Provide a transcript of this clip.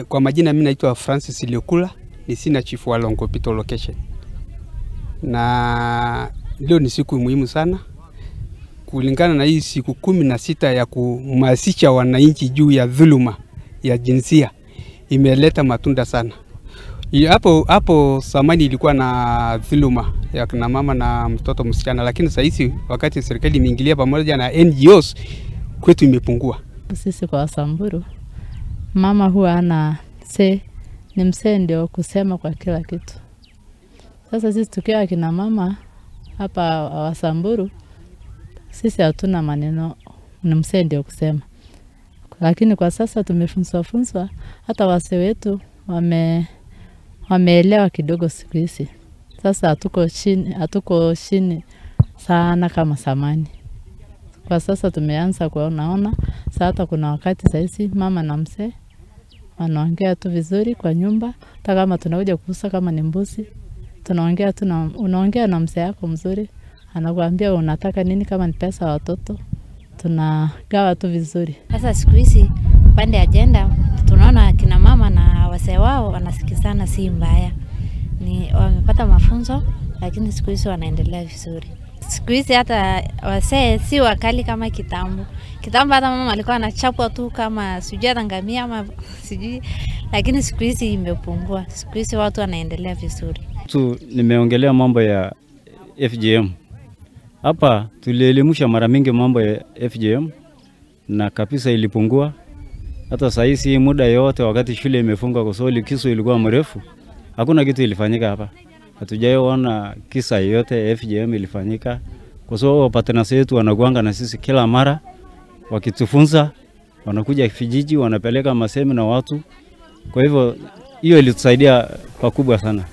Kwa majina mimi naitwa Francis Liokula, ni sina chifu wa Lonkopito location. Na leo ni siku muhimu sana. Kulingana na hii siku 16 ya kuhamasisha wananchi juu ya dhuluma ya jinsia imeleta matunda sana. Hapo zamani ilikuwa na dhuluma ya kina mama na mtoto msichana, lakini sasa hivi wakati serikali imeingilia pamoja na NGOs kwetu imepungua. Sisi kwa Wasamburu mama huwa ni mzee ndio kusema kwa kila kitu. Sasa sisi tukiwa kina mama hapa Wasamburu sisi hatuna maneno, ni mzee ndio kusema. Lakini kwa sasa tumefunzwa hata wazee wetu wameelewa kidogo siku hizi. Sasa hatuko chini sana kama zamani. Kwa sasa tumeanza kuona sasa hata kuna wakati sasa mama na mzee wanaongea tu vizuri kwa nyumba. Hata kama tunakuja kuuza kama ni mbuzi, tunaongea tu unaongea na mzee yako mzuri, anakuambia unataka nini, kama ni pesa watoto tunagawa tu vizuri. Sasa siku hizi pande agenda tunaona kina mama na wazee wao wanasikizana, si mbaya. Ni wamepata mafunzo, lakini siku hizi wanaendelea vizuri. Siku hizi hata wazee si wakali kama kitambo. Kitambo hata mama alikuwa anachapwa tu kama sijui ngamia ama sijui, lakini siku hizi imepungua. Siku hizi watu wanaendelea vizuri. Nimeongelea mambo ya FGM. Hapa tulielimisha mara mingi mambo ya FGM na kabisa ilipungua. Hata sasa hivi muda yote wakati shule imefungwa kwa sababu likizo ilikuwa mrefu, hakuna kitu ilifanyika hapa. Hatujaona kisa yote FGM ilifanyika kwa sababu wapatana wetu wanakuanga na sisi kila mara wakitufunza, wanakuja vijiji wanapeleka masemi na watu. Kwa hivyo hiyo ilitusaidia pakubwa sana.